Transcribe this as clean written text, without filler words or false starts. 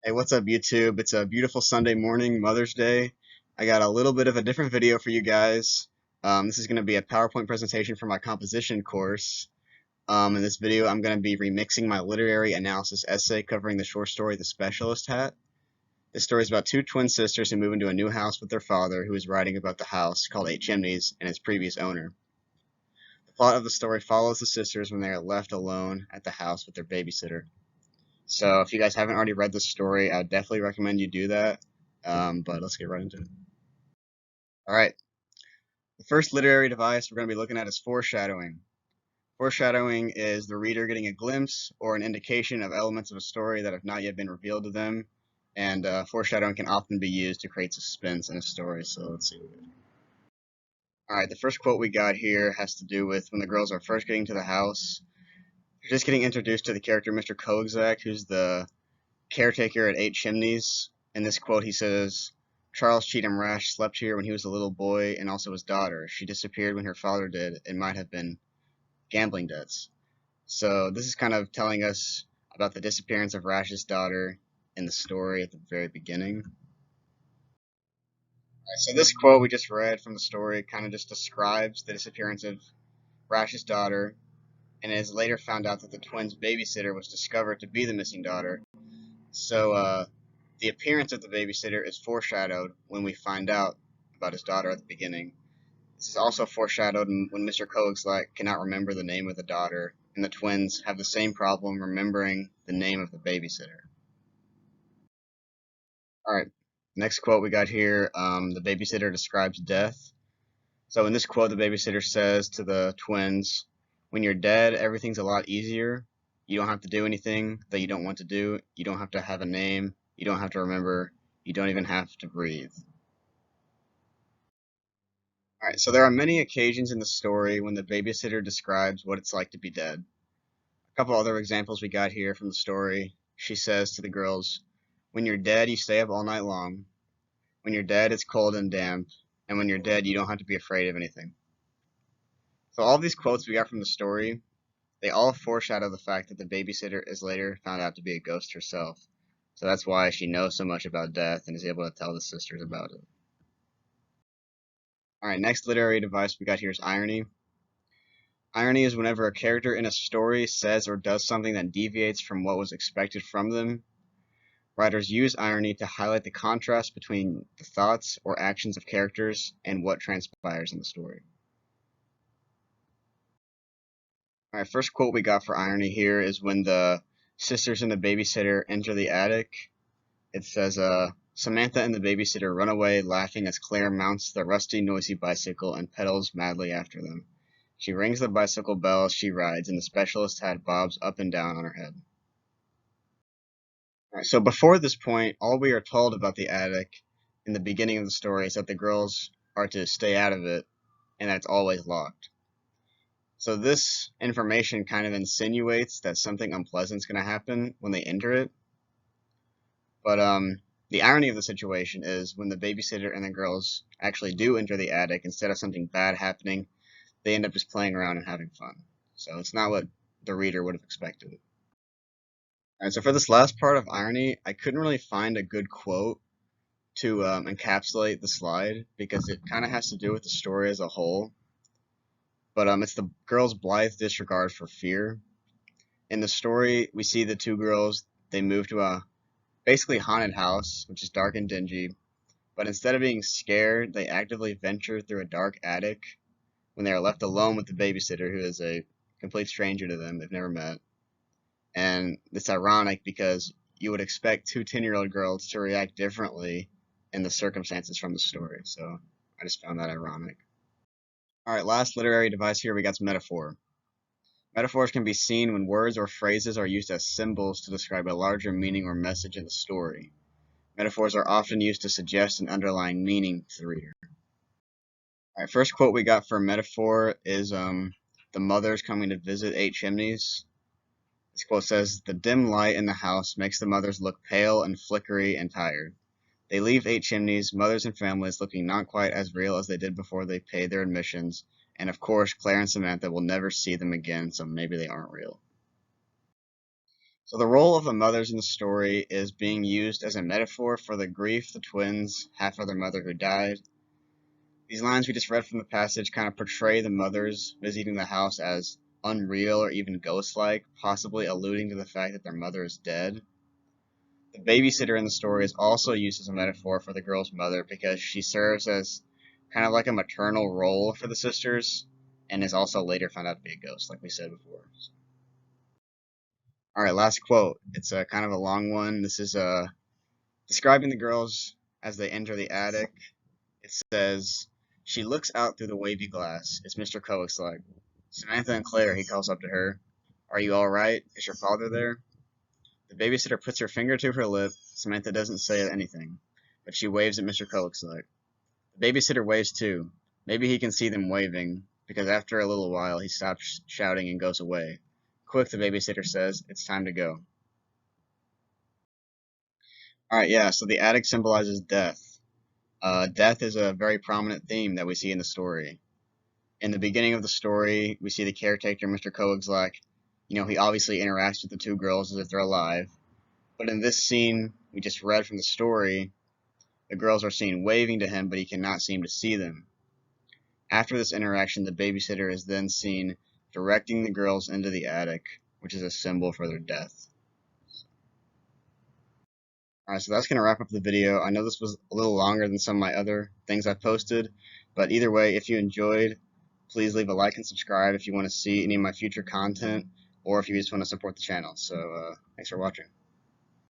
Hey, what's up, YouTube? It's a beautiful Sunday morning, Mother's Day. I got a little bit of a different video for you guys. This is going to be a PowerPoint presentation for my composition course. In this video, I'm going to be remixing my literary analysis essay covering the short story, The Specialist Hat. This story is about two twin sisters who move into a new house with their father, who is writing about the house called Eight Chimneys and its previous owner. The plot of the story follows the sisters when they are left alone at the house with their babysitter. So if you guys haven't already read this story, I would definitely recommend you do that. But let's get right into it. All right. The first literary device we're going to be looking at is foreshadowing. Foreshadowing is the reader getting a glimpse or an indication of elements of a story that have not yet been revealed to them. And foreshadowing can often be used to create suspense in a story. So let's see. All right. The first quote we got here has to do with when the girls are first getting to the house. They're just getting introduced to the character Mr. Kozak, who's the caretaker at Eight Chimneys. In this quote, he says, Charles Cheatham Rash slept here when he was a little boy and also his daughter. She disappeared when her father did. It might have been gambling debts. So this is kind of telling us about the disappearance of Rash's daughter in the story at the very beginning. So this quote we just read from the story kind of just describes the disappearance of Rash's daughter, and it is later found out that the twins' babysitter was discovered to be the missing daughter. So the appearance of the babysitter is foreshadowed when we find out about his daughter at the beginning. This is also foreshadowed when Mr. Kozak cannot remember the name of the daughter, and the twins have the same problem remembering the name of the babysitter. Alright, next quote we got here, the babysitter describes death. So in this quote, the babysitter says to the twins, when you're dead, everything's a lot easier. You don't have to do anything that you don't want to do. You don't have to have a name. You don't have to remember. You don't even have to breathe. Alright, so there are many occasions in the story when the babysitter describes what it's like to be dead. A couple other examples we got here from the story. She says to the girls, when you're dead, you stay up all night long. When you're dead, it's cold and damp. And when you're dead, you don't have to be afraid of anything. So all these quotes we got from the story, they all foreshadow the fact that the babysitter is later found out to be a ghost herself. So that's why she knows so much about death and is able to tell the sisters about it. Alright, next literary device we got here is irony. Irony is whenever a character in a story says or does something that deviates from what was expected from them. Writers use irony to highlight the contrast between the thoughts or actions of characters and what transpires in the story. Alright, first quote we got for irony here is when the sisters and the babysitter enter the attic. It says, Samantha and the babysitter run away laughing as Claire mounts the rusty, noisy bicycle and pedals madly after them. She rings the bicycle bell as she rides, and the specialist hat bobs up and down on her head. Alright, so before this point, all we are told about the attic in the beginning of the story is that the girls are to stay out of it, and that it's always locked. So this information kind of insinuates that something unpleasant is going to happen when they enter it. But the irony of the situation is when the babysitter and the girls actually do enter the attic, instead of something bad happening, they end up just playing around and having fun. So it's not what the reader would have expected. Alright, so for this last part of irony, I couldn't really find a good quote to encapsulate the slide because it kind of has to do with the story as a whole. But it's the girls' blithe disregard for fear. In the story, we see the two girls, they move to a basically haunted house, which is dark and dingy. But instead of being scared, they actively venture through a dark attic when they are left alone with the babysitter, who is a complete stranger to them they've never met. And it's ironic because you would expect two 10-year-old girls to react differently in the circumstances from the story. So I just found that ironic. Alright, last literary device here, we got metaphor. Metaphors can be seen when words or phrases are used as symbols to describe a larger meaning or message in the story. Metaphors are often used to suggest an underlying meaning to the reader. Alright, first quote we got for metaphor is the mothers coming to visit Eight Chimneys. This quote says, the dim light in the house makes the mothers look pale and flickery and tired. They leave Eight Chimneys, mothers and families, looking not quite as real as they did before they paid their admissions, and of course Claire and Samantha will never see them again, so maybe they aren't real. So the role of the mothers in the story is being used as a metaphor for the grief the twins have for their mother who died. These lines we just read from the passage kind of portray the mothers visiting the house as unreal or even ghost-like, possibly alluding to the fact that their mother is dead. The babysitter in the story is also used as a metaphor for the girl's mother because she serves as kind of like a maternal role for the sisters and is also later found out to be a ghost, like we said before. Alright, last quote. It's a kind of a long one. This is describing the girls as they enter the attic. It says, "She looks out through the wavy glass. It's Mr. Coaxlike. Samantha and Claire," he calls up to her. "Are you all right? Is your father there?" The babysitter puts her finger to her lip. Samantha doesn't say anything, but she waves at Mr. Coaxlike. The babysitter waves too. Maybe he can see them waving, because after a little while he stops shouting and goes away. "Quick," the babysitter says, "it's time to go." Alright, yeah, so the attic symbolizes death. Death is a very prominent theme that we see in the story. In the beginning of the story, we see the caretaker, Mr. Coaxlike. He obviously interacts with the two girls as if they're alive. But in this scene we just read from the story, the girls are seen waving to him, but he cannot seem to see them. After this interaction, the babysitter is then seen directing the girls into the attic, which is a symbol for their death. Alright, so that's going to wrap up the video. I know this was a little longer than some of my other things I've posted, but either way, if you enjoyed, please leave a like and subscribe if you want to see any of my future content, or if you just want to support the channel. So, thanks for watching.